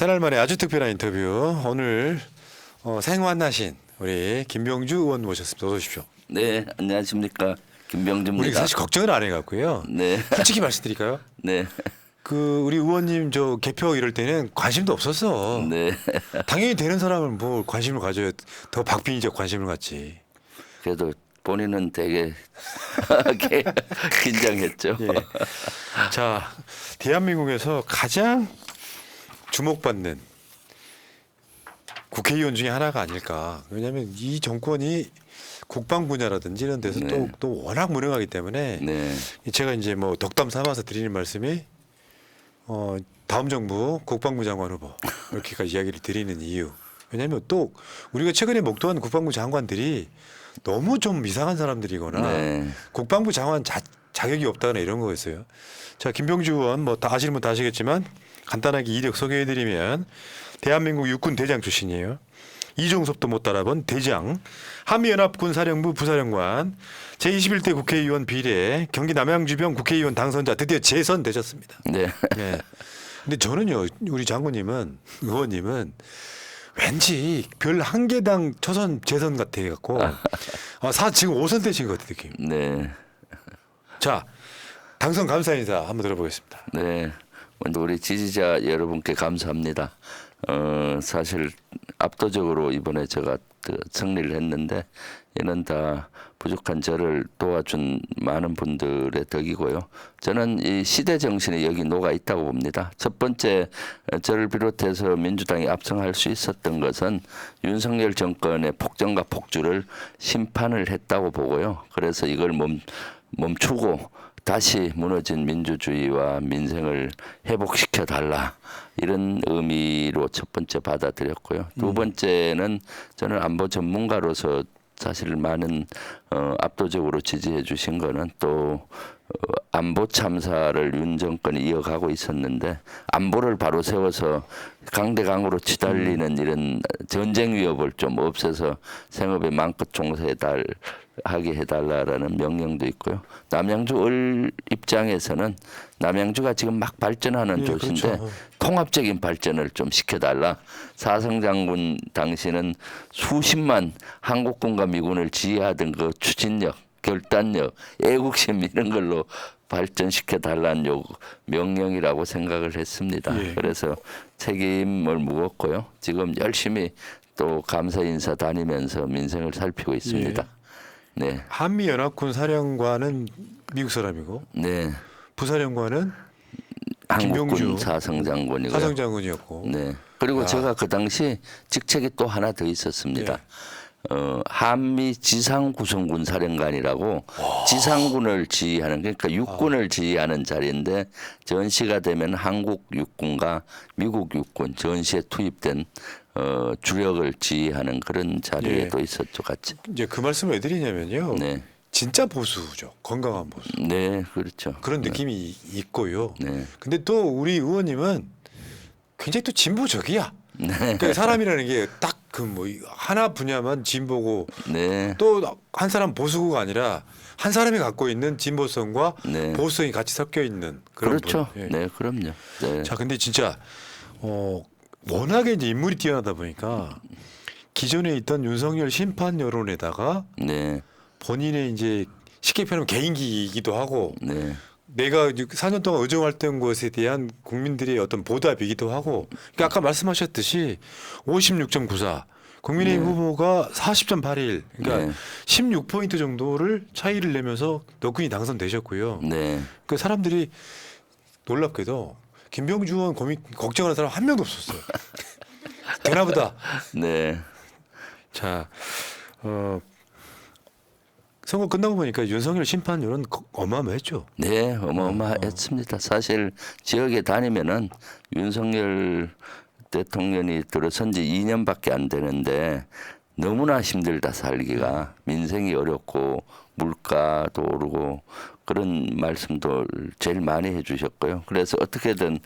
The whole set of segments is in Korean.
새날 만에 아주 특별한 인터뷰. 오늘 생환하신 우리 김병주 의원 모셨습니다. 어서 오십시오. 네, 안녕하십니까. 김병주입니다. 우리 사실 걱정을 안 해갖고요. 네. 솔직히 말씀드릴까요? 네. 그 우리 의원님 저 개표 이럴 때는 관심도 없었어. 네. 당연히 되는 사람은 뭐 관심을 가져야 더 박빙이적 관심을 갖지. 그래도 본인은 되게 긴장했죠. 예. 자, 대한민국에서 가장 주목받는 국회의원 중에 하나가 아닐까. 왜냐하면 이 정권이 국방 분야라든지 이런 데서 네. 또 워낙 무능하기 때문에 네. 제가 이제 뭐 덕담 삼아서 드리는 말씀이 다음 정부 국방부 장관 후보 이렇게까지 이야기를 드리는 이유. 왜냐하면 또 우리가 최근에 목도한 국방부 장관들이 너무 좀 이상한 사람들이거나 네. 국방부 장관 자격이 없다거나 이런 거였어요. 자, 김병주 의원 뭐 다 아시는 분 다 아시겠지만 간단하게 이력 소개해드리면 대한민국 육군 대장 출신이에요. 이종섭도 못 따라본 대장, 한미연합군 사령부 부사령관, 제21대 국회의원 비례, 경기 남양주병 국회의원 당선자 드디어 재선되셨습니다. 네. 네. 근데 저는요, 우리 장군님은 의원님은 왠지 별 한 개당 초선 재선 같아 갖고 지금 5선 되신 것 같은 느낌. 네. 자, 당선 감사 인사 한번 들어보겠습니다. 네. 먼저 우리 지지자 여러분께 감사합니다. 사실 압도적으로 이번에 제가 승리를 했는데 이는 다 부족한 저를 도와준 많은 분들의 덕이고요. 저는 이 시대 정신이 여기 녹아 있다고 봅니다. 첫 번째, 저를 비롯해서 민주당이 압승할 수 있었던 것은 윤석열 정권의 폭정과 폭주를 심판을 했다고 보고요. 그래서 이걸 멈추고 다시 무너진 민주주의와 민생을 회복시켜 달라, 이런 의미로 첫 번째 받아들였고요. 두 번째는 저는 안보 전문가로서 사실 많은 압도적으로 지지해 주신 거는 또 안보 참사를 윤 정권이 이어가고 있었는데 안보를 바로 세워서 강대강으로 치달리는 이런 전쟁 위협을 좀 없애서 생업에 마음껏 하게 해달라라는 명령도 있고요. 남양주 을 입장에서는 남양주가 지금 막 발전하는 도시인데 그렇죠. 통합적인 발전을 좀 시켜달라. 사성 장군 당시는 수십만 한국군과 미군을 지휘하던 그 추진력, 결단력, 애국심 이런 걸로 발전시켜 달라는 명령이라고 생각을 했습니다. 예. 그래서 책임을 묻었고요. 지금 열심히 또 감사 인사 다니면서 민생을 살피고 있습니다. 네. 한미연합군 사령관은 미국 사람이고 네. 부사령관은 한국군 김병주 사성장군이고요. 사성장군이었고. 네. 그리고 제가 그 당시 직책이 또 하나 더 있었습니다. 한미 지상구성군 사령관이라고 지상군을 지휘하는, 그러니까 육군을 지휘하는 자리인데 전시가 되면 한국 육군과 미국 육군 전시에 투입된 주력을 지휘하는 그런 자리에도 있었죠, 같이. 이제 그 말씀을 왜 드리냐면요. 네. 진짜 보수죠. 건강한 보수. 네, 그렇죠. 그런 느낌이 있고요. 네. 근데 또 우리 의원님은 굉장히 또 진보적이야. 네. 그러니까 사람이라는 게 딱 그 뭐 하나 분야만 진보고 네. 또 한 사람 보수가 아니라 한 사람이 갖고 있는 진보성과 네. 보수성이 같이 섞여 있는 그런 그렇죠. 분. 예. 네, 그럼요. 네. 자, 근데 진짜 워낙에 이제 인물이 뛰어나다 보니까 기존에 있던 윤석열 심판 여론에다가 네. 본인의 이제 쉽게 표현하면 개인기이기도 하고 네. 내가 4년 동안 의정활동 것에 대한 국민들의 어떤 보답이기도 하고, 그러니까 아까 말씀하셨듯이 56.94 국민의힘 후보가 40.81, 그러니까 네. 16포인트 정도를 차이를 내면서 너끈히 당선되셨고요. 네. 그 사람들이 놀랍게도 김병주 의원 걱정하는 사람 한 명도 없었어요. 되나보다. 네. 자, 선거 끝나고 보니까 윤석열 심판율은 어마어마했죠. 네, 어마어마했습니다. 사실 지역에 다니면은 윤석열 대통령이 들어선 지 2년밖에 안 되는데 너무나 힘들다 살기가. 민생이 어렵고 물가도 오르고 그런 말씀도 제일 많이 해주셨고요. 그래서 어떻게든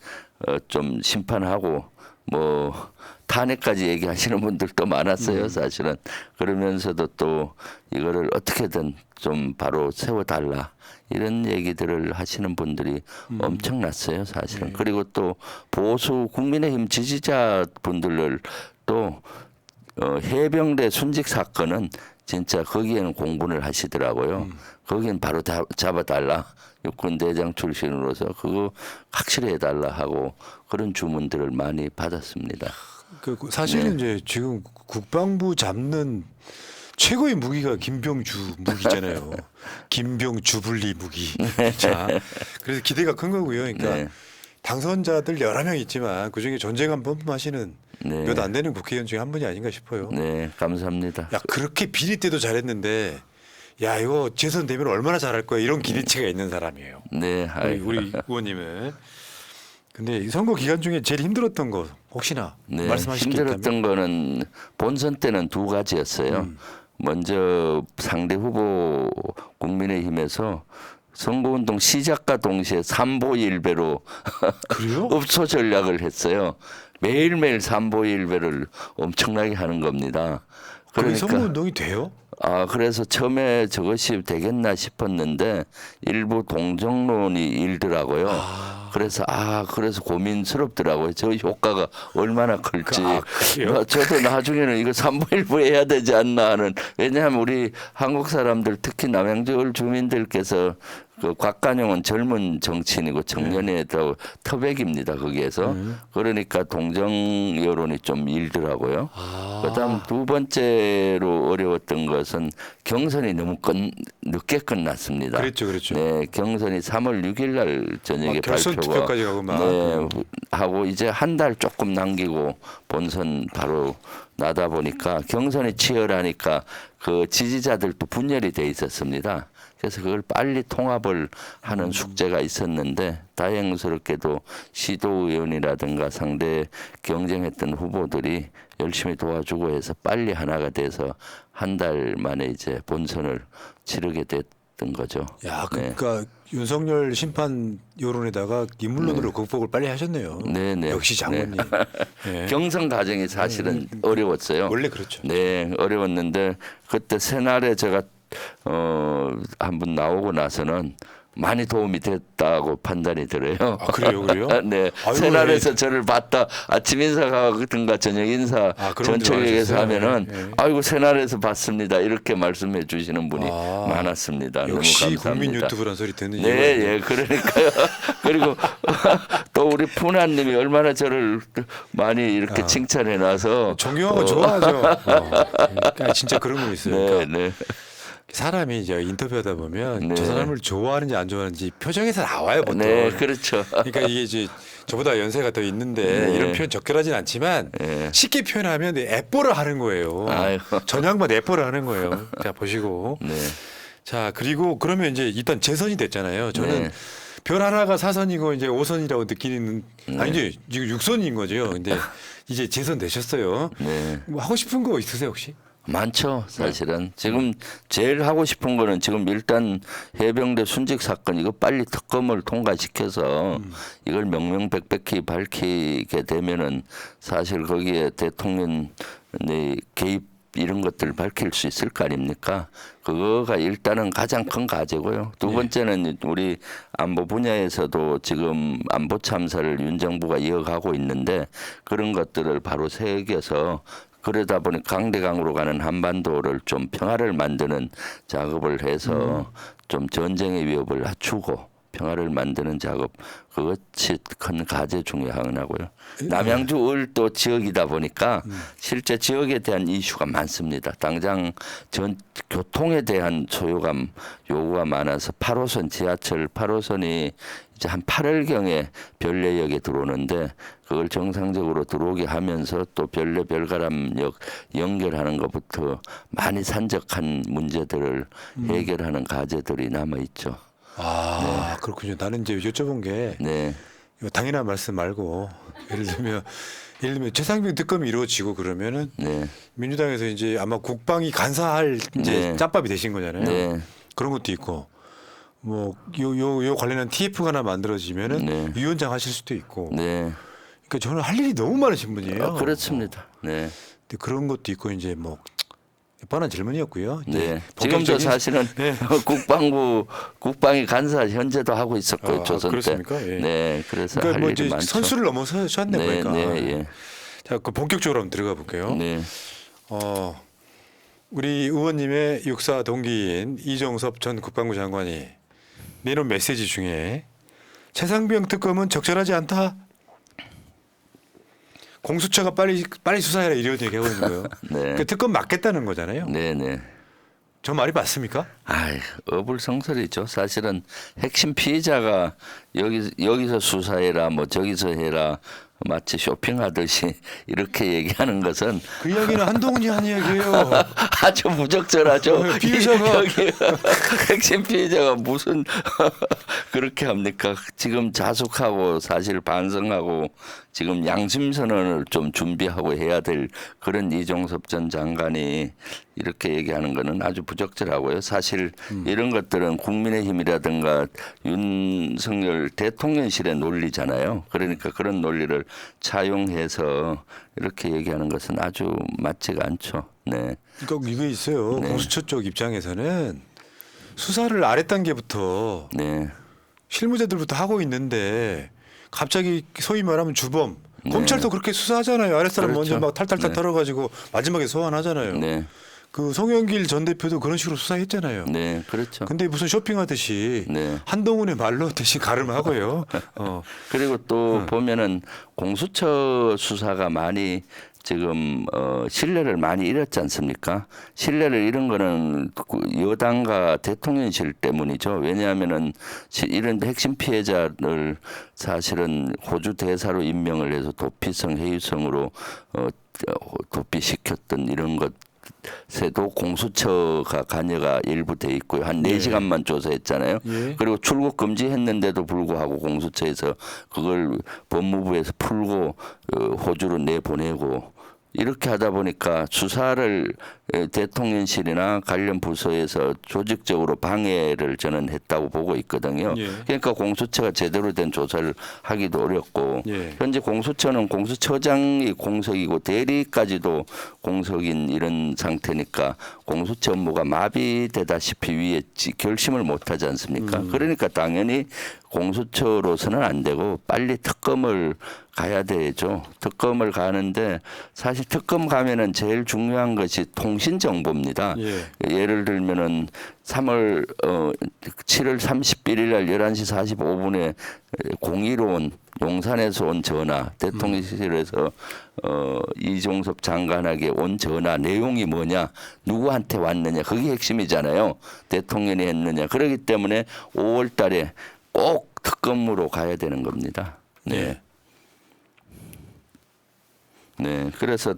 좀 심판하고 뭐 탄핵까지 얘기하시는 분들도 많았어요. 사실은 그러면서도 또 이거를 어떻게든 좀 바로 세워달라 이런 얘기들을 하시는 분들이 엄청났어요. 사실은. 그리고 또 보수 국민의힘 지지자 분들을 또 해병대 순직 사건은 진짜 거기에는 공분을 하시더라고요. 거기는 바로 잡아달라. 육군대장 출신으로서 그거 확실히 해달라 하고 그런 주문들을 많이 받았습니다. 사실은 이제 지금 국방부 잡는 최고의 무기가 김병주 무기잖아요. 김병주 분리 무기. 자, 그래서 기대가 큰 거고요. 그러니까 네. 당선자들 여러 명 있지만 그중에 전쟁 한번 하시는 네. 몇 안 되는 국회의원 중에 한 분이 아닌가 싶어요. 네, 감사합니다. 야, 그렇게 비리 때도 잘했는데 야, 이거 재선되면 얼마나 잘할 거야 이런 기대치가 있는 사람이에요. 네, 우리 의원님은. 근데 이 선거 기간 중에 제일 힘들었던 거 혹시나 네, 말씀하실 게 있다면? 힘들었던 거는 본선 때는 두 가지였어요. 먼저 상대 후보 국민의힘에서 선거운동 시작과 동시에 삼보일배로 그래요? 읍소 전략을 했어요. 매일매일 삼보일배를 엄청나게 하는 겁니다. 그게 선거운동이 돼요? 그래서 처음에 저것이 되겠나 싶었는데 일부 동정론이 일더라고요. 그래서 고민스럽더라고요. 저 효과가 얼마나 클지. 그래요? 저도 나중에는 이거 삼부일부 해야 되지 않나 하는. 왜냐하면 우리 한국 사람들 특히 남양주 주민들께서 그 곽관용은 젊은 정치인이고 청년에도 터백입니다. 거기에서. 그러니까 동정 여론이 좀 일더라고요. 그다음 두 번째로 어려웠던 것은 경선이 너무 늦게 끝났습니다. 그랬죠. 네, 경선이 3월 6일 날 저녁에 결선 발표가 투표까지 가고 막. 네, 하고 이제 한 달 조금 남기고 본선 바로 나다 보니까 경선이 치열하니까 그 지지자들도 분열이 돼 있었습니다. 그래서 그걸 빨리 통합을 하는 숙제가 있었는데 다행스럽게도 시도의원이라든가 상대 경쟁했던 후보들이 열심히 도와주고 해서 빨리 하나가 돼서 한 달 만에 이제 본선을 치르게 됐던 거죠. 야, 네. 그러니까 윤석열 심판 여론에다가 인물론으로 극복을 빨리 하셨네요. 네. 역시 장관님. 네. 경선 과정이 사실은 어려웠어요. 원래 그렇죠. 네, 어려웠는데 그때 새날에 제가 한 번 나오고 나서는 많이 도움이 됐다고 판단이 들어요. 그래요? 네, 아이고, 새날에서 저를 봤다 아침 인사가든가 저녁 인사 그런 줄 전철역에서 아셨어요? 하면은 네. 아이고 새날에서 봤습니다 이렇게 말씀해 주시는 분이 많았습니다. 역시 너무 감사합니다. 국민 유튜브란 소리 듣는 네, 이유가 예, 그러니까요. 그리고 또 우리 푸나님이 얼마나 저를 많이 이렇게 칭찬해놔서 존경하고 좋아하죠. 그러니까 진짜 그런 거 있어요. 네, 그러니까 네. 사람이 이제 인터뷰하다 보면 네. 저 사람을 좋아하는지 안 좋아하는지 표정에서 나와요 보통. 네, 그렇죠. 그러니까 이게 이제 저보다 연세가 더 있는데 네. 이런 표현 적절하진 않지만 네. 쉽게 표현하면 애뽀를 하는 거예요. 아이고. 전향만 애뽀를 하는 거예요. 자 보시고. 네. 자 그리고 그러면 이제 일단 재선이 됐잖아요. 저는 네. 별 하나가 4선이고 이제 5선이라고 느끼는 아니지 지금 6선인 거죠. 근데 이제 재선 되셨어요. 네. 뭐 하고 싶은 거 있으세요 혹시? 많죠, 사실은. 지금 제일 하고 싶은 거는 지금 일단 해병대 순직 사건 이거 빨리 특검을 통과시켜서 이걸 명명백백히 밝히게 되면은 사실 거기에 대통령의 개입 이런 것들을 밝힐 수 있을 거 아닙니까? 그거가 일단은 가장 큰 과제고요. 두 번째는 우리 안보 분야에서도 지금 안보 참사를 윤 정부가 이어가고 있는데 그런 것들을 바로 새겨서 그러다 보니 강대강으로 가는 한반도를 좀 평화를 만드는 작업을 해서 좀 전쟁의 위협을 낮추고 평화를 만드는 작업 그것이 큰 과제 중에 하나고요. 남양주 을도 지역이다 보니까 실제 지역에 대한 이슈가 많습니다. 당장 전 교통에 대한 소요감 요구가 많아서 8호선 지하철 8호선이 이제 한 8월경에 별내역에 들어오는데 그걸 정상적으로 들어오게 하면서 또 별내 별가람역 연결하는 것부터 많이 산적한 문제들을 해결하는 과제들이 남아 있죠. 그렇군요. 나는 이제 여쭤본 게 네. 이거 당연한 말씀 말고 예를 들면 최상병 특검이 이루어지고 그러면은 네. 민주당에서 이제 아마 국방이 간사할 이제 네. 짬밥이 되신 거잖아요. 네. 그런 것도 있고 뭐 요 관련한 TF가 하나 만들어지면은 네. 위원장 하실 수도 있고. 네. 그러니까 저는 할 일이 너무 많으신 분이에요. 그렇습니다. 네. 근데 그런 것도 있고 이제 뭐 뻔한 질문이었고요. 이제 네. 지금도 본격적인- 사실은 네. 국방위 간사 현재도 하고 있었고요. 아, 조선 때. 그렇습니까? 예. 네. 그래서 그러니까 할 뭐 일이 이제 많죠. 선수를 넘어서셨네 네, 보니까. 네, 예. 자, 그 본격적으로 한번 들어가 볼게요. 네. 우리 의원님의 육사 동기인 이종섭 전 국방부 장관이 내놓은 메시지 중에 최상병 특검은 적절하지 않다. 공수처가 빨리 수사해라 이런 얘기하고 있는 거예요. 네. 그 특검 맞겠다는 거잖아요. 네, 네. 저 말이 맞습니까? 아이, 어불성설이죠. 사실은 핵심 피해자가 여기서 수사해라, 뭐 저기서 해라, 마치 쇼핑하듯이 이렇게 얘기하는 것은 그 이야기는 한동훈이 한 이야기예요. 아주 부적절하죠. 피해자가- 여기 핵심 피해자가 무슨 그렇게 합니까? 지금 자숙하고 사실 반성하고 지금 양심선언을 좀 준비하고 해야 될 그런 이종섭 전 장관이 이렇게 얘기하는 거는 아주 부적절하고요. 사실 이런 것들은 국민의힘이라든가 윤석열 대통령실의 논리잖아요. 그러니까 그런 논리를 차용해서 이렇게 얘기하는 것은 아주 맞지가 않죠. 네. 그러니까 이거 있어요. 네. 공수처 쪽 입장에서는 수사를 아래 단계부터 네. 실무자들부터 하고 있는데 갑자기 소위 말하면 주범 네. 검찰도 그렇게 수사하잖아요. 아랫사람 그렇죠. 먼저 막 탈탈탈 네. 털어가지고 마지막에 소환하잖아요. 네. 그 송영길 전 대표도 그런 식으로 수사했잖아요. 네. 그렇죠. 근데 무슨 쇼핑하듯이 네. 한동훈의 말로 대신 가름하고요. 그리고 또 보면은 공수처 수사가 많이 지금 신뢰를 많이 잃었지 않습니까? 신뢰를 잃은 거는 여당과 대통령실 때문이죠. 왜냐하면은 이런 핵심 피해자를 사실은 호주 대사로 임명을 해서 도피성 해유성으로 도피시켰던 이런 것. 세도 공수처가 관여가 일부 돼 있고요. 한 예. 4시간만 조사했잖아요. 예. 그리고 출국 금지했는데도 불구하고 공수처에서 그걸 법무부에서 풀고 호주로 내보내고 이렇게 하다 보니까 수사를 대통령실이나 관련 부서에서 조직적으로 방해를 저는 했다고 보고 있거든요. 예. 그러니까 공수처가 제대로 된 조사를 하기도 어렵고 예. 현재 공수처는 공수처장이 공석이고 대리까지도 공석인 이런 상태니까 공수처 업무가 마비되다시피 위에 결심을 못하지 않습니까? 그러니까 당연히 공수처로서는 안 되고 빨리 특검을 가야 되죠. 특검을 가는데 사실 특검 가면은 제일 중요한 것이 통신 정보입니다. 예. 예를 들면은 7월 31일 날 11시 45분에 02로 온 용산에서 온 전화, 대통령실에서 이종섭 장관에게 온 전화 내용이 뭐냐, 누구한테 왔느냐, 그게 핵심이잖아요. 대통령이 했느냐. 그렇기 때문에 5월 달에 꼭 특검으로 가야 되는 겁니다. 네. 예. 네. 그래서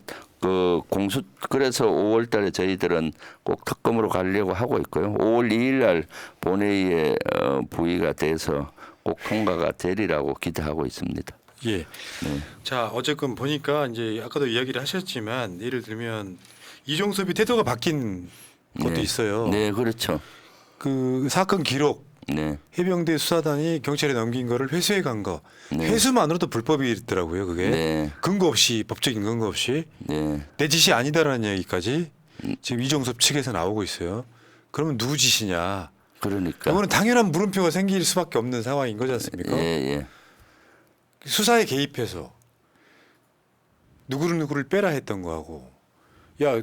그래서 5월 달에 저희들은 꼭 특검으로 가려고 하고 있고요. 5월 2일 날 본회의에 부의가 돼서 꼭 통과가 되리라고 기대하고 있습니다. 예. 네. 자, 어쨌건 보니까 이제 아까도 이야기를 하셨지만 예를 들면 이종섭이 태도가 바뀐 것도 네. 있어요. 네, 그렇죠. 그 사건 기록 네. 해병대 수사단이 경찰에 넘긴 거를 회수해 간 거. 네. 회수만으로도 불법이더라고요, 그게. 네. 근거 없이 법적인 근거 없이 네. 내 짓이 아니다라는 얘기까지 지금 이종섭 측에서 나오고 있어요. 그러면 누구 짓이냐? 그러니까. 이거는 당연한 물음표가 생길 수밖에 없는 상황인 거지 않습니까? 예, 예. 수사에 개입해서 누구를 빼라 했던 거하고, 야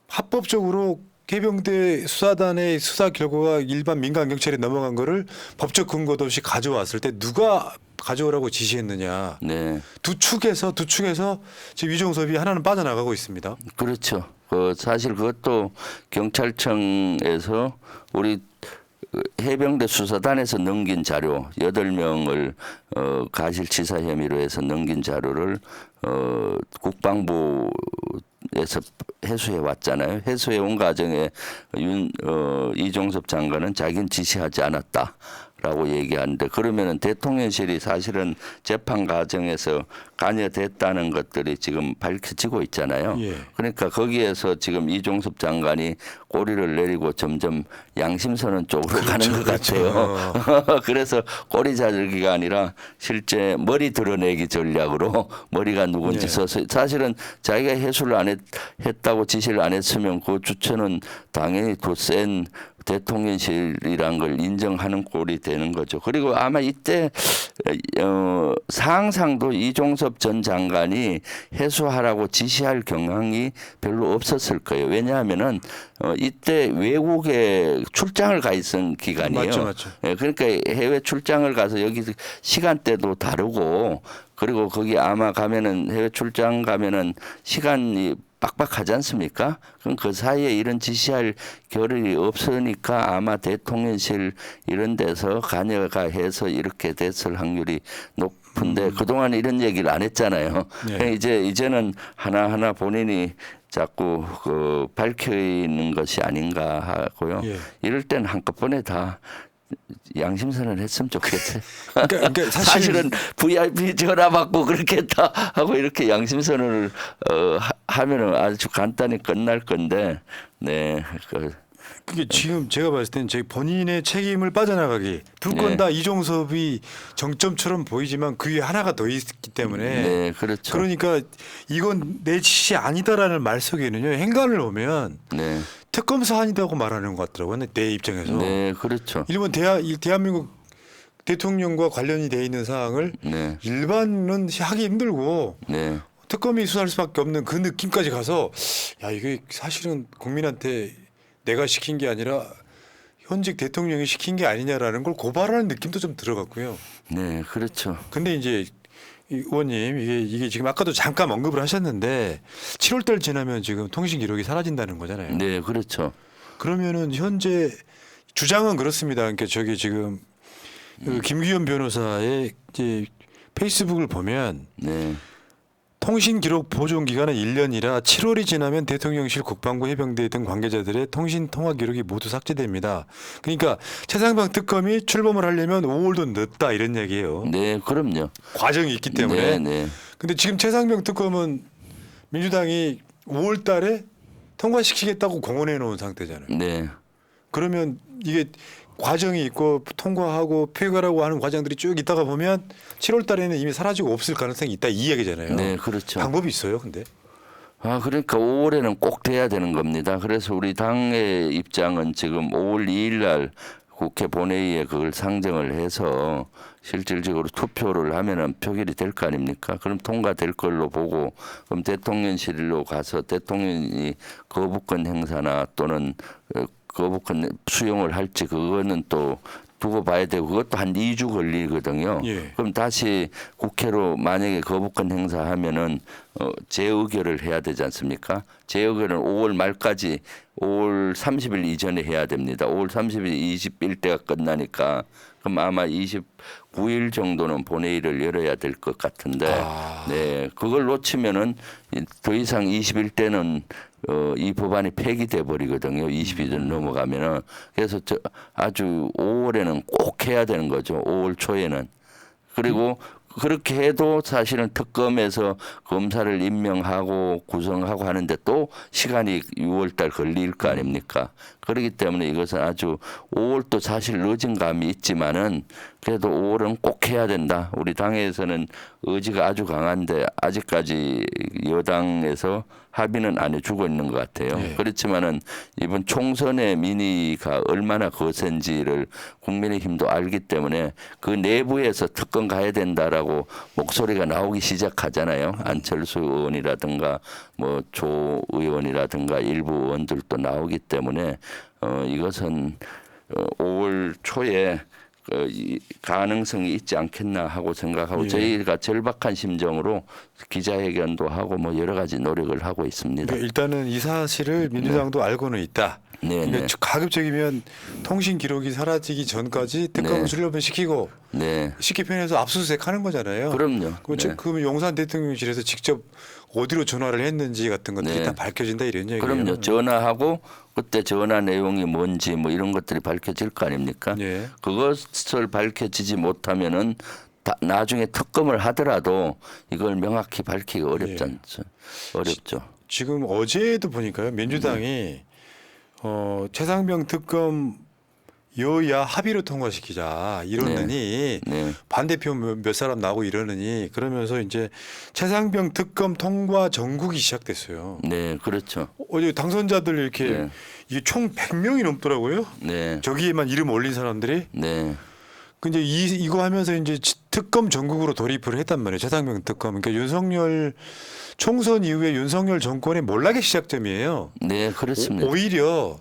합법적으로 해병대 수사단의 수사 결과가 일반 민간 경찰에 넘어간 거를 법적 근거도 없이 가져왔을 때 누가 가져오라고 지시했느냐? 네. 두 축에서 지금 이종섭이 하나는 빠져나가고 있습니다. 그렇죠. 사실 그것도 경찰청에서 우리 해병대 수사단에서 넘긴 자료 8명을 가실치사 혐의로 해서 넘긴 자료를 국방부에서 해수해 왔잖아요. 해수해 온 과정에 이종섭 장관은 자기는 지시하지 않았다. 라고 얘기하는데 그러면은 대통령실이 사실은 재판 과정에서 관여됐다는 것들이 지금 밝혀지고 있잖아요. 예. 그러니까 거기에서 지금 이종섭 장관이 꼬리를 내리고 점점 양심선언 쪽으로 가는 것 같아요. 그래서 꼬리 자르기가 아니라 실제 머리 드러내기 전략으로 머리가 누군지 예. 써서 사실은 자기가 해수를 안 했다고 지시를 안 했으면 그 주체는 당연히 더 센 대통령실이란 걸 인정하는 꼴이 되는 거죠. 그리고 아마 이때 상상도 이종섭 전 장관이 해수하라고 지시할 경향이 별로 없었을 거예요. 왜냐하면은 이때 외국에 출장을 가 있은 기간이에요. 맞죠, 맞죠. 예, 그러니까 해외 출장을 가서 여기 시간대도 다르고 그리고 거기 아마 가면은 해외 출장 가면은 시간이 빡빡하지 않습니까? 그럼 그 사이에 이런 지시할 겨를이 없으니까 아마 대통령실 이런 데서 관여가 해서 이렇게 됐을 확률이 높은데 그동안 이런 얘기를 안 했잖아요. 네. 이제는 하나하나 본인이 자꾸 밝히는 것이 아닌가 하고요. 예. 이럴 땐 한꺼번에 다 양심선언 했으면 좋겠어요. 그러니까 사실은 VIP 전화 받고 그렇게 했다 하고 이렇게 양심선언을 하면은 아주 간단히 끝날 건데, 네. 그게 지금 제가 봤을 때는 제 본인의 책임을 빠져나가기 두 건 다 이종섭이 정점처럼 보이지만 그 위에 하나가 더 있기 때문에 네, 그렇죠. 그러니까 이건 내 짓이 아니다라는 말 속에는요 행간을 보면 네, 특검 사안이라고 말하는 것 같더라고요 내 입장에서. 네, 그렇죠. 일본 대한민국 대통령과 관련이 돼 있는 사항을 네, 일반은 하기 힘들고 네, 특검이 수사할 수밖에 없는 그 느낌까지 가서 야 이게 사실은 국민한테 내가 시킨 게 아니라 현직 대통령이 시킨 게 아니냐라는 걸 고발하는 느낌도 좀 들어갔고요. 네, 그렇죠. 근데 이제 이 의원님 이게 지금 아까도 잠깐 언급을 하셨는데 7월달 지나면 지금 통신 기록이 사라진다는 거잖아요. 네, 그렇죠. 그러면은 현재 주장은 그렇습니다. 그러니까 저기 지금 그 김규현 변호사의 이제 페이스북을 보면 네, 통신 기록 보존 기간은 1년이라 7월이 지나면 대통령실, 국방부, 해병대 등 관계자들의 통신 통화 기록이 모두 삭제됩니다. 그러니까 최상병 특검이 출범을 하려면 5월도 늦다 이런 얘기예요. 네, 그럼요. 과정이 있기 때문에. 네, 네, 근데 지금 최상병 특검은 민주당이 5월 달에 통과시키겠다고 공언해 놓은 상태잖아요. 네, 그러면 이게 과정이 있고 통과하고 폐결하고 하는 과정들이 쭉 있다가 보면 7월 달에는 이미 사라지고 없을 가능성이 있다 이 얘기잖아요. 네, 그렇죠. 방법이 있어요, 근데. 그러니까 5월에는 꼭 돼야 되는 겁니다. 그래서 우리 당의 입장은 지금 5월 2일 날 국회 본회의에 그걸 상정을 해서 실질적으로 투표를 하면은 표결이 될 거 아닙니까? 그럼 통과될 걸로 보고 그럼 대통령실로 가서 대통령이 거부권 행사나 또는 거부권 수용을 할지 그거는 또 두고 봐야 되고 그것도 한 2주 걸리거든요. 예. 그럼 다시 국회로 만약에 거부권 행사하면은 재의결을 해야 되지 않습니까? 재의결은 5월 말까지 5월 30일 이전에 해야 됩니다. 5월 30일 21대가 끝나니까 그럼 아마 29일 정도는 본회의를 열어야 될 것 같은데 네 그걸 놓치면은 더 이상 21대는 이 법안이 폐기돼 버리거든요. 22년 넘어가면은 그래서 아주 5월에는 꼭 해야 되는 거죠. 5월 초에는 그리고 그렇게 해도 사실은 특검에서 검사를 임명하고 구성하고 하는데 또 시간이 6월달 걸릴 거 아닙니까? 그렇기 때문에 이것은 아주 5월도 사실 늦은 감이 있지만은 그래도 5월은 꼭 해야 된다. 우리 당에서는 의지가 아주 강한데 아직까지 여당에서 합의는 안 해주고 있는 것 같아요. 네. 그렇지만은 이번 총선의 민의가 얼마나 거센지를 국민의힘도 알기 때문에 그 내부에서 특검 가야 된다라고 목소리가 나오기 시작하잖아요. 안철수 의원이라든가 뭐 조 의원이라든가 일부 의원들도 나오기 때문에 이것은 5월 초에 이 가능성이 있지 않겠나 하고 생각하고 예. 저희가 절박한 심정으로 기자회견도 하고 뭐 여러 가지 노력을 하고 있습니다. 그러니까 일단은 이 사실을 민주당도 알고는 있다. 네, 그러니까 네. 가급적이면 통신 기록이 사라지기 전까지 특검을 네. 출범을 시키고 네, 쉽게 표현해서 압수수색하는 거잖아요. 그럼요. 네. 그러면 용산 대통령실에서 직접 어디로 전화를 했는지 같은 것들이 네. 다 밝혀진다 이런 얘기예요. 그럼요. 전화하고 그때 전화 내용이 뭔지 뭐 이런 것들이 밝혀질 거 아닙니까? 예. 그것을 밝혀지지 못하면은 나중에 특검을 하더라도 이걸 명확히 밝히기 어렵지 예. 않죠. 어렵죠. 지금 어제도 보니까요. 민주당이 최상병 특검 여야 합의로 통과시키자 이러느니 네. 반대표 몇 사람 나오고 이러느니 그러면서 이제 최상병 특검 통과 전국이 시작됐어요. 네, 그렇죠. 어제 당선자들 이렇게 네. 이게 총 100명이 넘더라고요. 네, 저기에만 이름 올린 사람들이. 네, 근데 이거 하면서 이제 특검 전국으로 돌입을 했단 말이에요. 최상병 특검. 그러니까 윤석열 총선 이후에 윤석열 정권의 몰락의 시작점이에요. 네, 그렇습니다. 오히려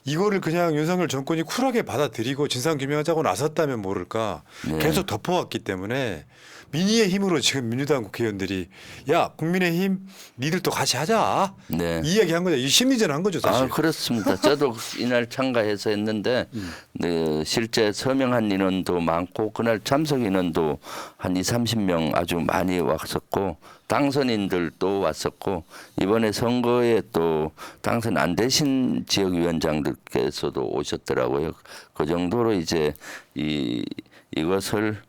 이거를 그냥 윤석열 정권이 쿨하게 받아들이고 진상 규명하자고 나섰다면 모를까 네. 계속 덮어왔기 때문에 민의의 힘으로 지금 민주당 국회의원들이 야 국민의힘 니들도 같이 하자 네. 이 이야기한 거죠. 이 심리전 한 거죠 사실. 아, 그렇습니다. 저도 이날 참가해서 했는데 네, 실제 서명한 인원도 많고 그날 참석 인원도 한 30명 아주 많이 왔었고 당선인들도 왔었고 이번에 선거에 또 당선 안 되신 지역위원장들께서도 오셨더라고요. 그 정도로 이제 이것을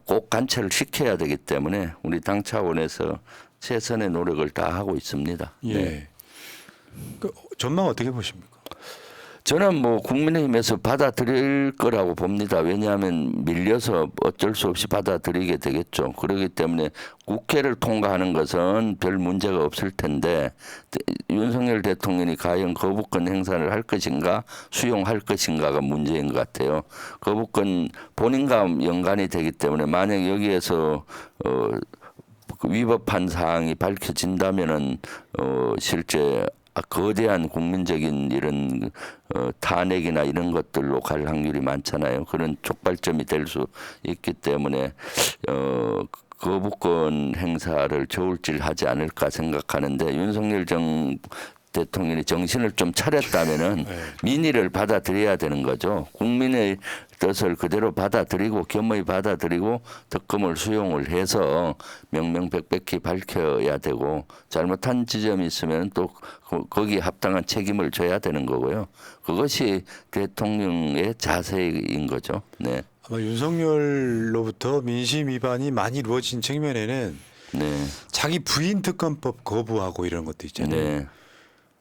꼭 관철을 시켜야 되기 때문에 우리 당 차원에서 최선의 노력을 다 하고 있습니다. 예. 네. 그 전망 어떻게 보십니까? 저는 뭐 국민의힘에서 받아들일 거라고 봅니다. 왜냐하면 밀려서 어쩔 수 없이 받아들이게 되겠죠. 그렇기 때문에 국회를 통과하는 것은 별 문제가 없을 텐데 윤석열 대통령이 과연 거부권 행사를 할 것인가 수용할 것인가가 문제인 것 같아요. 거부권 본인과 연관이 되기 때문에 만약 여기에서 위법한 사항이 밝혀진다면은 실제 거대한 국민적인 이런 탄핵이나 이런 것들로 갈 확률이 많잖아요. 그런 촉발점이 될 수 있기 때문에 거부권 행사를 저울질하지 않을까 생각하는데 윤석열 대통령이 정신을 좀 차렸다면은 민의를 받아들여야 되는 거죠. 국민의 뜻을 그대로 받아들이고 겸허히 받아들이고 특검을 수용을 해서 명명백백히 밝혀야 되고 잘못한 지점이 있으면 또 거기에 합당한 책임을 져야 되는 거고요. 그것이 대통령의 자세인 거죠. 네. 아마 윤석열로부터 민심 위반이 많이 이루어진 측면에는 네. 자기 부인 특검법 거부하고 이런 것도 있잖아요. 네.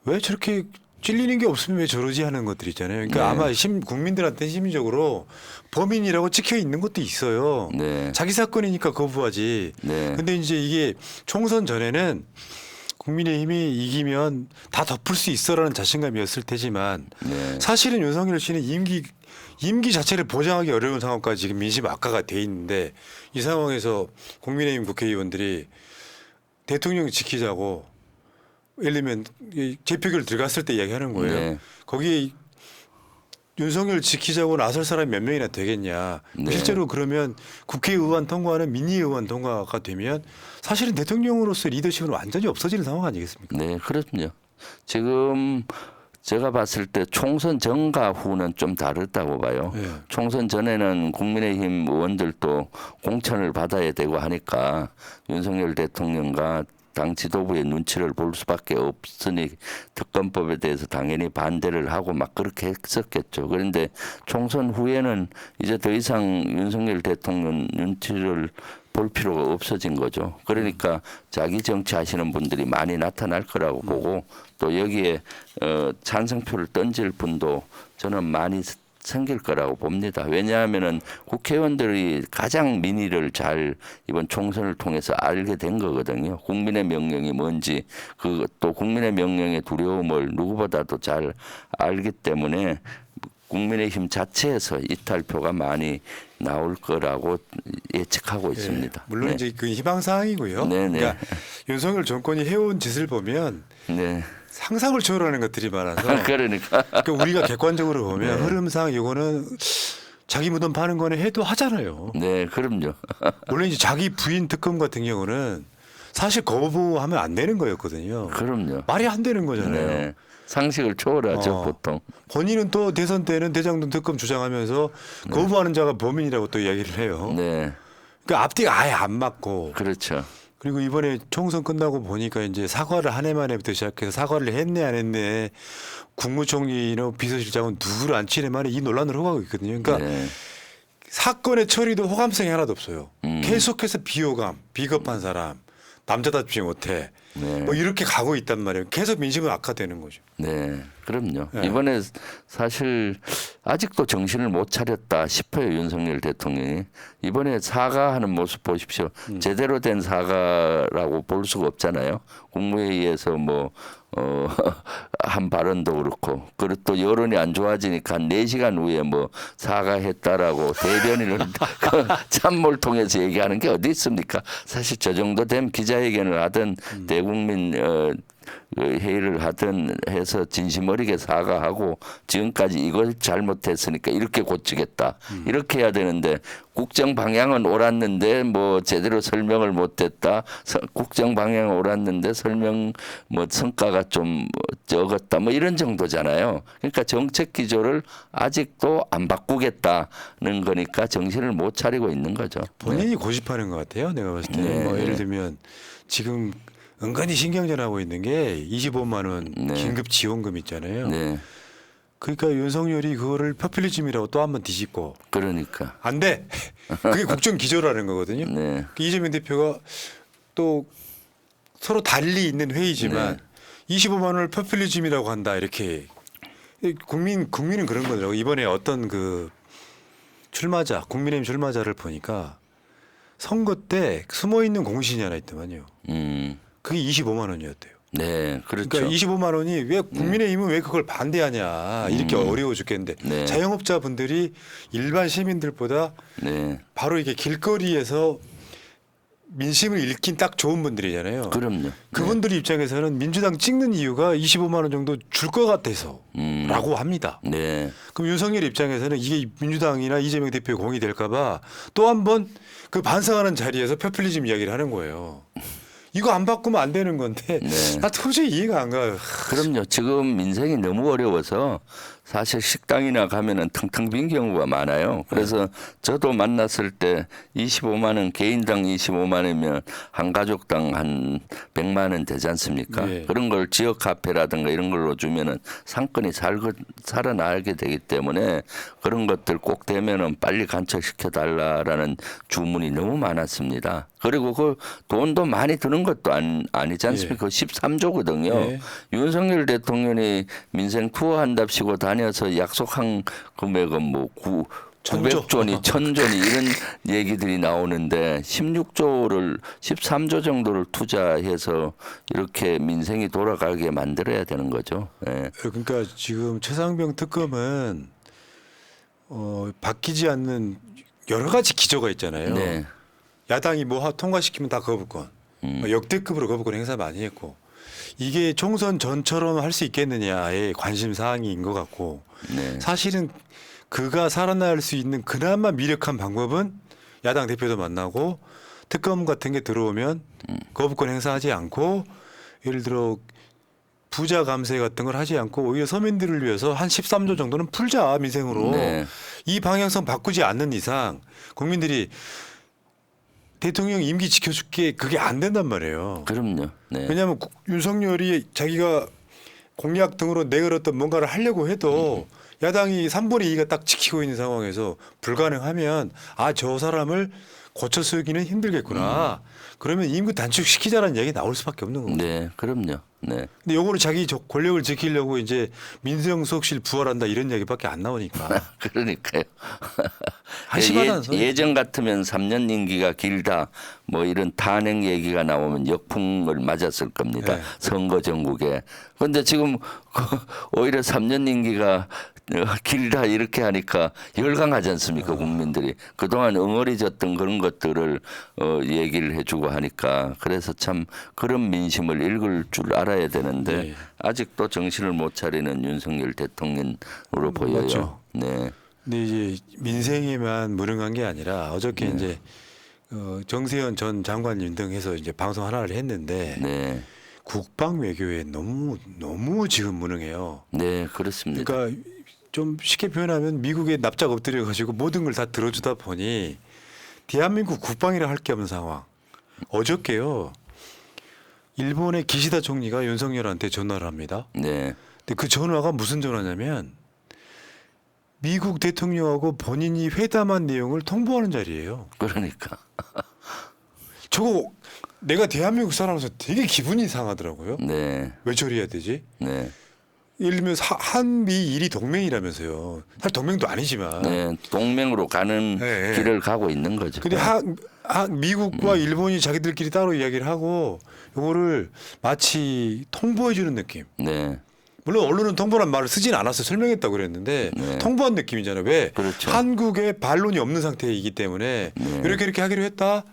왜 저렇게 찔리는 게 없으면 왜 저러지 하는 것들 있잖아요. 그러니까 네. 아마 국민들한테 심리적으로 범인이라고 찍혀 있는 것도 있어요. 네. 자기 사건이니까 거부하지. 네. 근데 이제 이게 총선 전에는 국민의힘이 이기면 다 덮을 수 있어라는 자신감이었을 테지만 네. 사실은 윤석열 씨는 임기 자체를 보장하기 어려운 상황까지 지금 민심 악화가 돼 있는데 이 상황에서 국민의힘 국회의원들이 대통령 지키자고 예를 들면 재표결 들어갔을 때 이야기하는 거예요. 네. 거기에 윤석열 지키자고 나설 사람이 몇 명이나 되겠냐. 네. 실제로 그러면 국회의원 통과는 민의의원 통과가 되면 사실은 대통령으로서 리더십은 완전히 없어지는 상황 아니겠습니까? 네, 그렇군요. 지금 제가 봤을 때 총선 전과 후는 좀 다르다고 봐요. 네. 총선 전에는 국민의힘 의원들도 공천을 받아야 되고 하니까 윤석열 대통령과 당 지도부의 눈치를 볼 수밖에 없으니 특검법에 대해서 당연히 반대를 하고 막 그렇게 했었겠죠. 그런데 총선 후에는 이제 더 이상 윤석열 대통령 눈치를 볼 필요가 없어진 거죠. 그러니까 자기 정치하시는 분들이 많이 나타날 거라고 보고 또 여기에 찬성표를 던질 분도 저는 많이 생길 거라고 봅니다. 왜냐하면은 국회의원들이 가장 민의를 잘 이번 총선을 통해서 알게 된 거거든요. 국민의 명령이 뭔지 또 국민의 명령의 두려움을 누구보다도 잘 알기 때문에 국민의힘 자체에서 이탈표가 많이 나올 거라고 예측하고 있습니다. 물론 네. 이제 그 희망사항이고요. 네네. 그러니까 윤석열 정권이 해온 짓을 보면 네. 상상을 초월하는 것들이 많아서 그러니까 그러니까 우리가 객관적으로 보면 흐름상 이거는 자기 무덤 파는 거는 해도 하잖아요. 네, 그럼요. 물론 이제 자기 부인 특검 같은 경우는 사실 거부하면 안 되는 거였거든요. 그럼요. 말이 안 되는 거잖아요. 네. 상식을 초월하죠 보통. 본인은 또 대선 때는 대장동 특검 주장하면서 거부하는 자가 범인이라고 또 이야기를 해요. 네. 그러니까 앞뒤가 아예 안 맞고 그렇죠. 그리고 이번에 총선 끝나고 보니까 이제 사과를 한 해 만에부터 시작해서 사과를 했네 안 했네 국무총리나 비서실장은 누구를 안 치네 만에 이 논란을 오가고 있거든요. 그러니까 네. 사건의 처리도 호감성이 하나도 없어요. 음. 계속해서 비호감, 비겁한 사람, 남자답지 못해. 네. 뭐 이렇게 가고 있단 말이에요. 계속 민심은 악화되는 거죠. 네, 그럼요. 네. 이번에 사실 아직도 정신을 못 차렸다 싶어요, 윤석열 대통령이. 이번에 사과하는 모습 보십시오. 제대로 된 사과라고 볼 수가 없잖아요. 국무회의에서 한 발언도 그렇고, 그리고 또 여론이 안 좋아지니까 한 4시간 후에 뭐 사과했다라고 대변인을 참모를 통해서 얘기하는 게 어디 있습니까? 사실 저 정도 되면 기자회견을 하든 대국민 회의를 하든 해서 진심 어리게 사과하고 지금까지 이걸 잘못했으니까 이렇게 고치겠다 이렇게 해야 되는데 국정 방향은 옳았는데 뭐 제대로 설명을 못했다 국정 방향은 옳았는데 설명 뭐 성과가 좀 적었다 뭐 이런 정도잖아요. 그러니까 정책 기조를 아직도 안 바꾸겠다는 거니까 정신을 못 차리고 있는 거죠. 본인이 고집하는 것 같아요. 내가 봤을 때는. 네. 뭐 예를 들면 지금 은근히 신경전하고 있는 게 25만 원 네. 긴급 지원금 있잖아요. 네, 그러니까 윤석열이 그거를 포퓰리즘이라고 또 한 번 뒤집고 그러니까. 안 돼. 그게 국정 기조라는 거거든요. 네, 이재명 대표가 또 서로 달리 있는 회의지만 25만 원을 포퓰리즘이라고 한다 이렇게 국민은 그런 거더라고. 이번에 어떤 그 출마자 국민의힘 출마자를 보니까 선거 때 숨어 있는 공신이 하나 있더만요. 그게 25만 원이었대요. 네, 그렇죠. 그러니까 25만 원이 왜 국민의힘은 왜 그걸 반대하냐 이렇게 어려워 죽겠는데 네. 자영업자분들이 일반 시민들보다 네, 바로 이게 길거리에서 민심을 읽긴 딱 좋은 분들이잖아요. 그럼요. 그분들 입장에서는 민주당 찍는 이유가 25만 원 정도 줄 것 같아서라고 합니다. 네, 그럼 윤석열 입장에서는 이게 민주당이나 이재명 대표의 공이 될까봐 또 한 번 그 반성하는 자리에서 포퓰리즘 이야기를 하는 거예요. 이거 안 바꾸면 안 되는 건데 네. 나 도저히 이해가 안 가요. 그럼요. 지금 민생이 너무 어려워서 사실 식당이나 가면은 텅텅 빈 경우가 많아요. 그래서 저도 만났을 때 25만 원 개인당 25만 원이면 한 가족당 한 100만 원 되지 않습니까? 네. 그런 걸 지역 카페라든가 이런 걸로 주면은 상권이 살아나게 되기 때문에 그런 것들 꼭 되면은 빨리 간척시켜 달라라는 주문이 너무 많았습니다. 그리고 그 돈도 많이 드는 것도 아니지 않습니까? 13조거든요. 예. 윤석열 대통령이 민생 투어 한답시고 다녀서 약속한 금액은 뭐 900조니 1000조니 이런 얘기들이 나오는데 13조 정도를 투자해서 이렇게 민생이 돌아가게 만들어야 되는 거죠. 예. 그러니까 지금 최상병 특검은 바뀌지 않는 여러 가지 기조가 있잖아요. 네. 야당이 뭐 통과시키면 다 거부권, 역대급으로 거부권 행사 많이 했고 이게 총선 전처럼 할 수 있겠느냐의 관심 사항인 것 같고 네. 사실은 그가 살아날 수 있는 그나마 미력한 방법은 야당 대표도 만나고 특검 같은 게 들어오면 거부권 행사하지 않고 예를 들어 부자 감세 같은 걸 하지 않고 오히려 서민들을 위해서 한 13조 정도는 풀자 민생으로 네. 이 방향성 바꾸지 않는 이상 국민들이 대통령 임기 지켜줄게 그게 안 된단 말이에요. 그럼요. 네. 왜냐하면 윤석열이 자기가 공약 등으로 내걸었던 뭔가를 하려고 해도 야당이 3분의 2가 딱 지키고 있는 상황에서 불가능하면 저 사람을 고쳐 세우기는 힘들겠구나. 그러면 임기 단축시키자는 얘기 나올 수밖에 없는 거고. 네, 그럼요. 네. 근데 요거는 자기 권력을 지키려고 이제 민생 수석실 부활한다 이런 얘기밖에 안 나오니까. 그러니까요. 한심하다는 소리. 예전 같으면 3년 임기가 길다 뭐 이런 탄핵 얘기가 나오면 역풍을 맞았을 겁니다. 네. 선거 전국에. 그런데 지금 오히려 3년 임기가 길다 이렇게 하니까 열광하지 않습니까 국민들이. 그동안 엉어리졌던 그런 것들을 얘기를 해주고 하니까 그래서 참 그런 민심을 읽을 줄 알아야 되는데 네. 아직도 정신을 못 차리는 윤석열 대통령으로 보여요. 맞죠. 네. 근데 이제 민생에만 무능한 게 아니라 어저께 이제 정세현 전 장관님 등 해서 이제 방송 하나를 했는데 네, 국방 외교에 너무 지금 무능해요. 네, 그렇습니다. 그러니까 좀 쉽게 표현하면 미국에 납작 엎드려 가지고 모든 걸 다 들어주다 보니 대한민국 국방이라 할 게 없는 상황. 어저께요. 일본의 기시다 총리가 윤석열한테 전화를 합니다. 네, 근데 그 전화가 무슨 전화냐면 미국 대통령하고 본인이 회담한 내용을 통보하는 자리예요. 그러니까. 저거 내가 대한민국 사람으로서 되게 기분이 상하더라고요. 네, 왜 저리해야 되지? 네, 예를 들면 한미일이 동맹이라면서요. 사실 동맹도 아니지만. 네, 동맹으로 가는 네, 길을 가고 있는 거죠. 근데 미국과 일본이 자기들끼리 따로 이야기를 하고 이거를 마치 통보해 주는 느낌. 네, 물론 언론은 통보란 말을 쓰진 않았어요. 설명했다고 그랬는데 네. 통보한 느낌이잖아요. 왜? 그렇죠. 한국에 반론이 없는 상태이기 때문에 네. 이렇게 하기로 했다.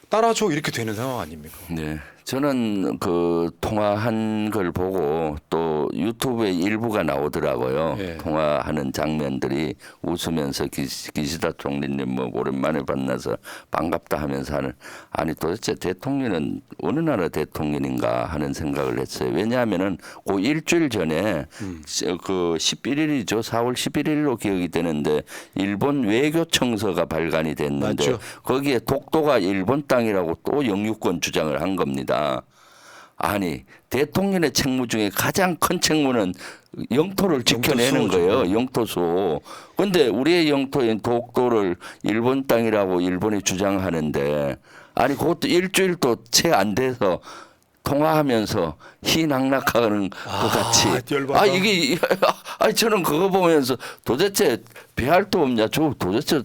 따라줘 이렇게 되는 상황 아닙니까? 네. 저는 그 통화한 걸 보고 또 유튜브에 일부가 나오더라고요. 예. 통화하는 장면들이 웃으면서 기시다 총리님 뭐 오랜만에 만나서 반갑다 하면서 하는 아니 도대체 대통령은 어느 나라 대통령인가 하는 생각을 했어요. 왜냐하면은 그 일주일 전에 그 11일이죠. 4월 11일로 기억이 되는데 일본 외교청서가 발간이 됐는데 맞죠. 거기에 독도가 일본 땅이라고 또 영유권 주장을 한 겁니다. 아니 대통령의 책무 중에 가장 큰 책무는 영토를 지켜내는 영토수호죠. 거예요. 영토수호. 그런데 우리의 영토인 독도를 일본 땅이라고 일본이 주장하는데 아니 그것도 일주일도 채 안 돼서 통화하면서 희낙낙하는 것 같이. 열받아. 이게 저는 그거 보면서 도대체 배할 도 없냐. 저 도대체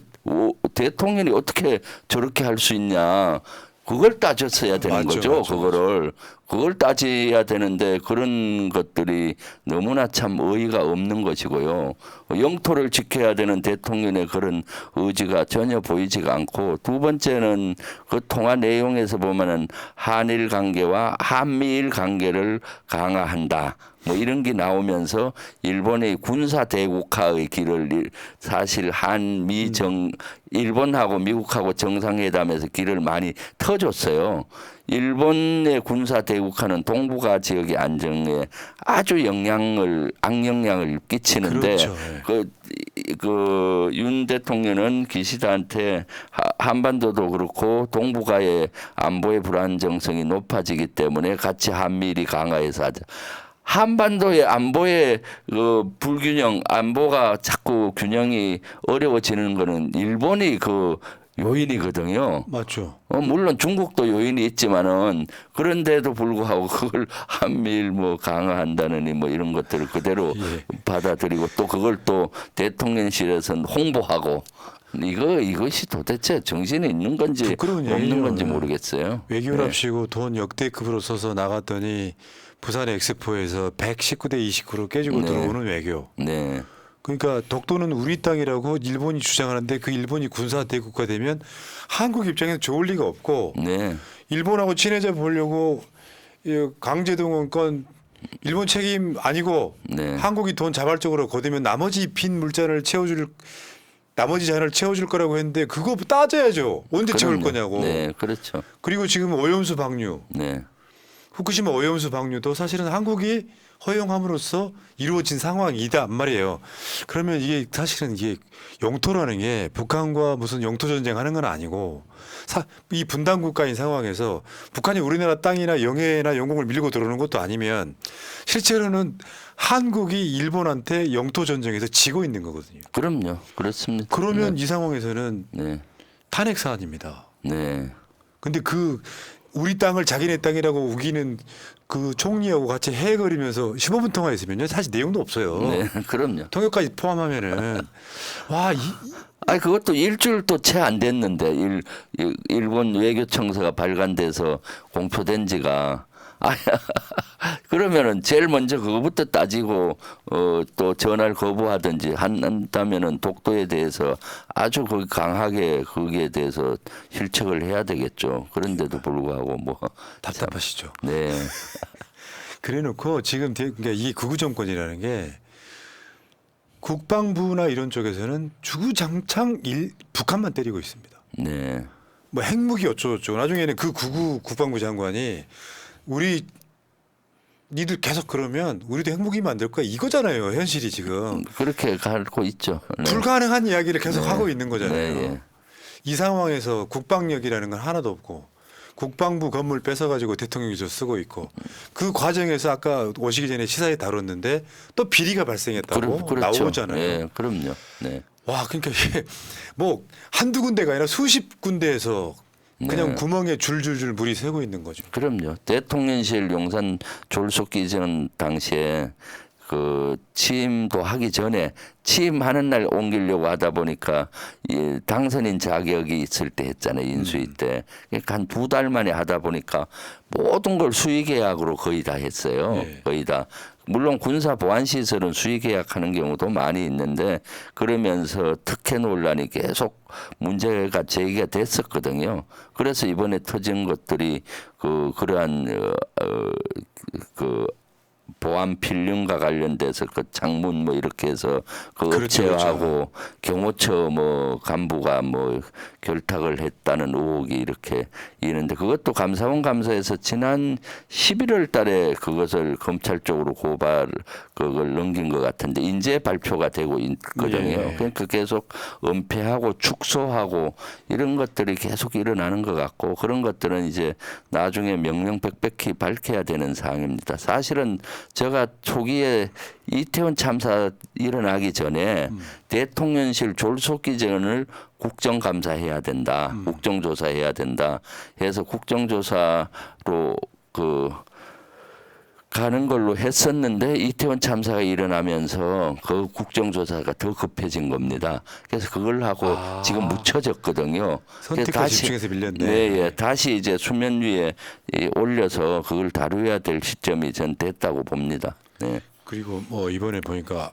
대통령이 어떻게 저렇게 할 수 있냐. 그걸 따졌어야 되는 맞죠, 거죠. 맞죠, 그걸 따져야 되는데 그런 것들이 너무나 참 의의가 없는 것이고요. 영토를 지켜야 되는 대통령의 그런 의지가 전혀 보이지가 않고 두 번째는 그 통화 내용에서 보면은 한일 관계와 한미일 관계를 강화한다. 뭐 이런 게 나오면서 일본의 군사 대국화의 길을 사실 일본하고 미국하고 정상회담에서 길을 많이 터줬어요. 일본의 군사 대국화는 동북아 지역의 안정에 아주 악영향을 끼치는데 그렇죠. 그 윤 대통령은 기시다한테 한반도도 그렇고 동북아의 안보의 불안정성이 높아지기 때문에 같이 한미일이 강화해서 하자. 한반도의 안보의 그 불균형, 안보가 자꾸 균형이 어려워지는 거는 일본이 그 요인이거든요. 맞죠. 물론 중국도 요인이 있지만은 그런데도 불구하고 그걸 한미일 뭐 강화한다느니 뭐 이런 것들을 그대로 예. 받아들이고 또 그걸 또 대통령실에서는 홍보하고 이것이 도대체 정신이 있는 건지 부끄러운 없는 얘기죠. 건지 모르겠어요. 외교랍시고 돈 역대급으로 써서 나갔더니 부산 엑스포에서 119대 29로 깨지고 네. 들어오는 외교. 네. 그러니까 독도는 우리 땅이라고 일본이 주장하는데 그 일본이 군사 대국화 되면 한국 입장에서 좋을 리가 없고 네. 일본하고 친해져 보려고 이 강제동원 건 일본 책임 아니고 네. 한국이 돈 자발적으로 거두면 나머지 빈 물잔을 채워줄 나머지 잔을 채워줄 거라고 했는데 그거 따져야죠. 언제 채울 그럼요. 거냐고. 네, 그렇죠. 그리고 지금 오염수 방류, 네. 후쿠시마 오염수 방류도 사실은 한국이 허용함으로써 이루어진 상황이다 말이에요. 그러면 이게 사실은 이게 영토라는 게 북한과 무슨 영토 전쟁하는 건 아니고 이 분단 국가인 상황에서 북한이 우리나라 땅이나 영해나 영공을 밀고 들어오는 것도 아니면 실제로는 한국이 일본한테 영토 전쟁에서 지고 있는 거거든요. 그럼요. 그렇습니다. 그러면 네. 이 상황에서는 네. 탄핵 사안입니다. 네. 근데 그 우리 땅을 자기네 땅이라고 우기는 그 총리하고 같이 헤헤거리면서 15분 통화했으면요. 사실 내용도 없어요. 네. 그럼요. 통역까지 포함하면은 와, 그것도 일주일도 채 안 됐는데 일본 외교청서가 발간돼서 공표된 지가 그러면은 제일 먼저 그거부터 따지고 또 전화를 거부하든지 한다면은 독도에 대해서 아주 강하게 거기에 대해서 실책을 해야 되겠죠. 그런데도 불구하고 뭐 답답하시죠. 네. 그래놓고 지금 그러니까 이 극우 정권이라는 게 국방부나 이런 쪽에서는 주구장창 북한만 때리고 있습니다. 네. 뭐 핵무기 어쩌고저쩌고 나중에는 그 구구 국방부 장관이 우리 니들 계속 그러면 우리도 핵무기 만들 거야 이거잖아요. 현실이 지금 그렇게 가고 있죠. 네. 불가능한 이야기를 계속 네. 하고 있는 거잖아요. 네, 예. 이 상황에서 국방력이라는 건 하나도 없고 국방부 건물 뺏어가지고 대통령이 저 쓰고 있고 그 과정에서 아까 오시기 전에 시사에 다뤘는데 또 비리가 발생했다고 그렇죠. 나오잖아요. 예, 그럼요. 네. 와 그러니까 이게 뭐 한두 군데가 아니라 수십 군데에서 그냥 네. 구멍에 줄줄줄 물이 새고 있는 거죠. 그럼요. 대통령실 용산 졸속기전 당시에 그 취임도 하기 전에 취임하는 날 옮기려고 하다 보니까 이 당선인 자격이 있을 때 했잖아요. 인수위 때. 그러니까 한 2달 만에 하다 보니까 모든 걸 수의계약으로 거의 다 했어요. 네. 거의 다. 물론 군사 보안 시설은 수의계약하는 경우도 많이 있는데 그러면서 특혜 논란이 계속 문제가 제기가 됐었거든요. 그래서 이번에 터진 것들이 그러한 그 보안 필름과 관련돼서 그 장문 뭐 이렇게 해서 그 그렇죠, 업체하고 경호처 뭐 간부가 뭐 결탁을 했다는 의혹이 이렇게 있는데 그것도 감사원 감사에서 지난 11월 달에 그것을 검찰 쪽으로 고발 그걸 넘긴 것 같은데 이제 발표가 되고 있거든요. 예. 그러니까 계속 은폐하고 축소하고 이런 것들이 계속 일어나는 것 같고 그런 것들은 이제 나중에 명명백백히 밝혀야 되는 사항입니다. 사실은 제가 초기에 이태원 참사 일어나기 전에 대통령실 졸속기전을 국정감사해야 된다. 국정조사해야 된다. 해서 국정조사로 가는 걸로 했었는데 이태원 참사가 일어나면서 그 국정조사가 더 급해진 겁니다. 그래서 그걸 하고 지금 묻혀졌거든요. 선택과 집중해서 밀렸네. 네, 예, 다시 이제 수면 위에 올려서 그걸 다루어야 될 시점이 전 됐다고 봅니다. 네. 그리고 뭐 이번에 보니까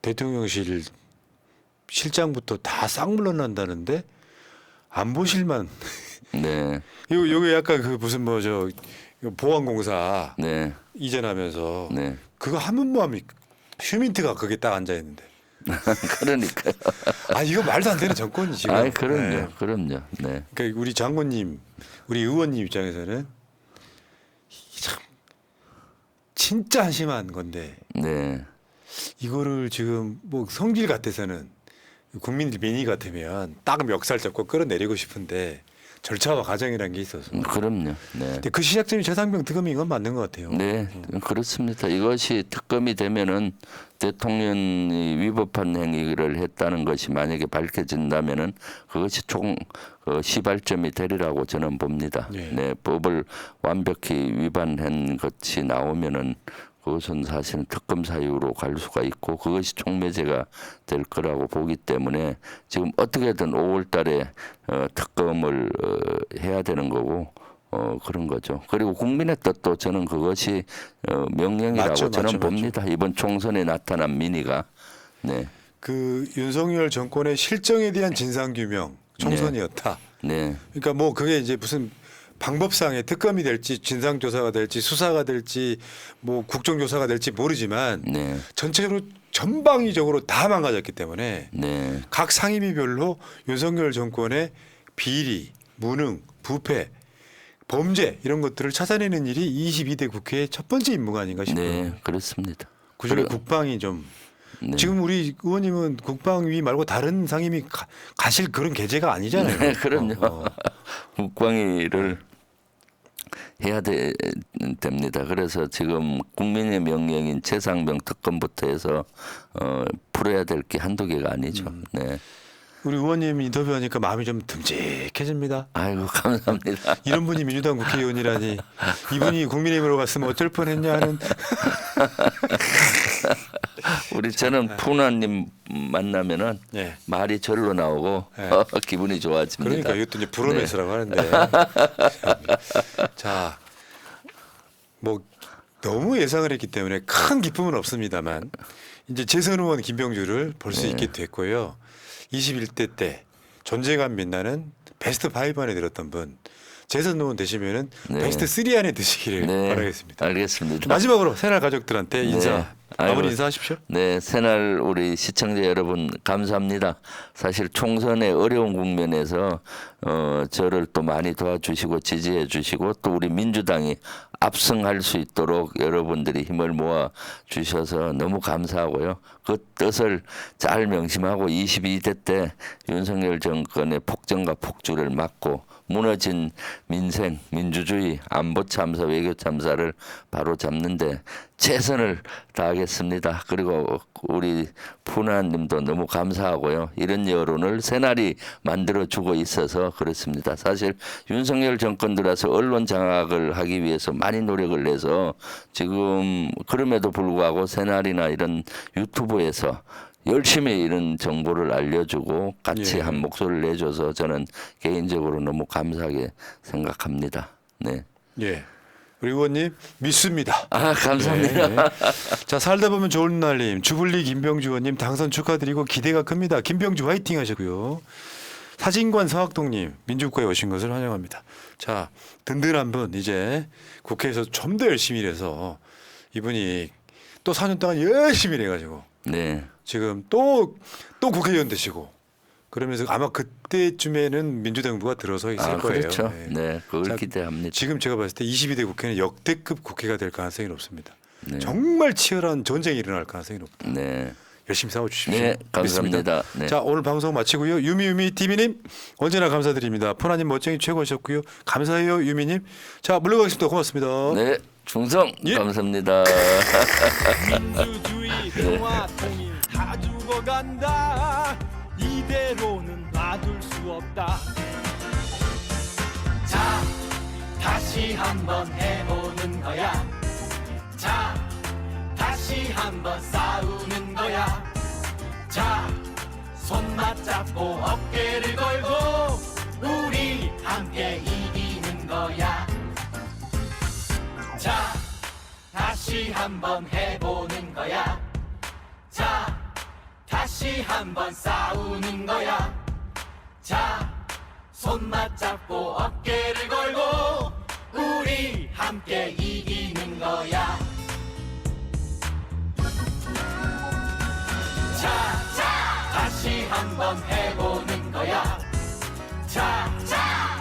대통령실 실장부터 다 쌍물러난다는데 안보실만 네. 요게 약간 그 무슨 뭐 저 보안공사 네. 이전하면서 네. 그거 하면 뭐합니까? 휴민트가 거기에 딱 앉아 있는데. 그러니까요. 아 이거 말도 안 되는 정권이 지금. 아, 그럼요. 네. 그럼요. 네. 그러니까 우리 장관님, 우리 의원님 입장에서는 참 진짜 한심한 건데 네. 이거를 지금 뭐 성질 같아서는 국민들 민의 같으면 딱 멱살 잡고 끌어내리고 싶은데 절차와 과정이라는 게 있어서. 그럼요. 네. 근데 그 시작점이 최상병 특검인 건 맞는 것 같아요. 네, 그렇습니다. 이것이 특검이 되면은 대통령이 위법한 행위를 했다는 것이 만약에 밝혀진다면은 그것이 총 시발점이 되리라고 저는 봅니다. 네. 네, 법을 완벽히 위반한 것이 나오면은 그것은 사실은 특검 사유로 갈 수가 있고 그것이 총매제가 될 거라고 보기 때문에 지금 어떻게든 5월달에 특검을 해야 되는 거고. 그런 거죠. 그리고 국민의 뜻도 저는 그것이 명령이라고 맞죠, 저는 맞죠, 봅니다. 이번 총선에 나타난 민의가. 네. 그 윤석열 정권의 실정에 대한 진상 규명 총선이었다. 네. 그러니까 뭐 그게 이제 무슨 방법상의 특검이 될지 진상조사가 될지 수사가 될지 뭐 국정조사가 될지 모르지만 네. 전체적으로 전방위적으로 다 망가졌기 때문에 네. 각 상임위별로 윤석열 정권의 비리, 무능, 부패, 범죄 이런 것들을 찾아내는 일이 22대 국회의 첫 번째 임무가 아닌가 싶어요. 네. 그렇습니다. 그중에 국방이 좀 네. 지금 우리 의원님은 국방위 말고 다른 상임위 가실 그런 계제가 아니잖아요. 네, 그럼요. 국방위를 해야 됩니다. 그래서 지금 국민의 명령인 최상병 특검부터 해서 풀어야 될 게 한두 개가 아니죠. 네. 우리 의원님 인터뷰하니까 마음이 좀 듬직해집니다. 아이고 감사합니다. 이런 분이 민주당 국회의원이라니 이분이 국민의힘으로 갔으면 어쩔 뻔했냐 하는. 우리 저는 푸나님 만나면은 네. 말이 절로 나오고 네. 기분이 좋아집니다. 그러니까 이것도 이제 브로맨스라고 하는데. 자, 뭐 너무 예상을 했기 때문에 큰 기쁨은 없습니다만 이제 재선 의원 김병주를 볼 수 있게 됐고요. 21대 때 존재감 빛나는 베스트 5 안에 들었던 분 재선 의원 되시면은 네. 베스트 3 안에 드시기를 네. 바라겠습니다. 알겠습니다. 마지막으로 새날 가족들한테 인사 네. 아이고, 마무리 인사하십시오. 네, 새날 우리 시청자 여러분 감사합니다. 사실 총선의 어려운 국면에서 저를 또 많이 도와주시고 지지해 주시고 또 우리 민주당이 압승할 수 있도록 여러분들이 힘을 모아 주셔서 너무 감사하고요. 그 뜻을 잘 명심하고 22대 때 윤석열 정권의 폭정과 폭주를 막고 무너진 민생, 민주주의, 안보 참사, 외교 참사를 바로 잡는데 최선을 다하겠습니다. 그리고 우리 푸나님도 너무 감사하고요. 이런 여론을 새날이 만들어주고 있어서 그렇습니다. 사실 윤석열 정권 들어서 언론 장악을 하기 위해서 많이 노력을 내서 지금 그럼에도 불구하고 새날이나 이런 유튜브에서 열심히 이런 정보를 알려주고 같이 예. 한 목소리를 내줘서 저는 개인적으로 너무 감사하게 생각합니다. 네. 예. 우리 의원님 믿습니다. 아, 감사합니다. 네, 네. 자, 살다 보면 좋은 날님, 주불리 김병주 의원님 당선 축하드리고 기대가 큽니다. 김병주 화이팅 하시고요. 사진관 서학동님 민주국가에 오신 것을 환영합니다. 자, 든든한 분 이제 국회에서 좀 더 열심히 일해서 이분이 또 4년 동안 열심히 일해가지고 네. 지금 또 국회의원 되시고 그러면서 아마 그때쯤에는 민주당 후보가 들어서 있을 거예요. 그렇죠. 네, 그걸 자, 기대합니다. 지금 제가 봤을 때 22대 국회는 역대급 국회가 될 가능성이 높습니다. 네. 정말 치열한 전쟁이 일어날 가능성이 높다. 네. 열심히 싸워주십시오. 네, 감사합니다. 믿습니다. 네. 자, 오늘 방송 마치고요. 유미유미 TV님 언제나 감사드립니다. 푸나님 멋쟁이 최고셨고요. 감사해요, 유미님. 자, 물러가겠습니다. 고맙습니다. 네, 충성 예. 감사합니다. 민주주의 평화 통일 다 죽어간다. 이대로는 놔둘 수 없다. 자, 다시 한번 해보는 거야. 자, 다시 한번 싸우는 거야. 자, 손 맞잡고 어깨를 걸고 우리 함께 이기는 거야. 자, 다시 한번 해보는 거야. 자, 다시 한번 싸우는 거야. 자, 손 맞잡고 어깨를 걸고 우리 함께 이기는 거야. 자, 다시 한번 해보는 거야. 자,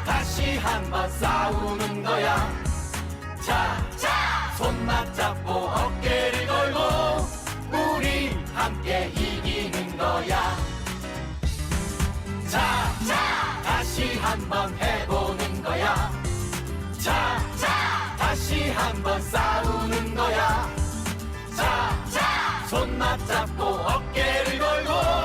다시 한번 싸우는 거야. 자, 손 맞잡고 어깨를 걸고 우리 함께 이기는 거야. 자, 다시 한번 해보는 거야. 자, 다시 한번 싸우는 거야. 자, 손 맞잡고 어깨를 걸고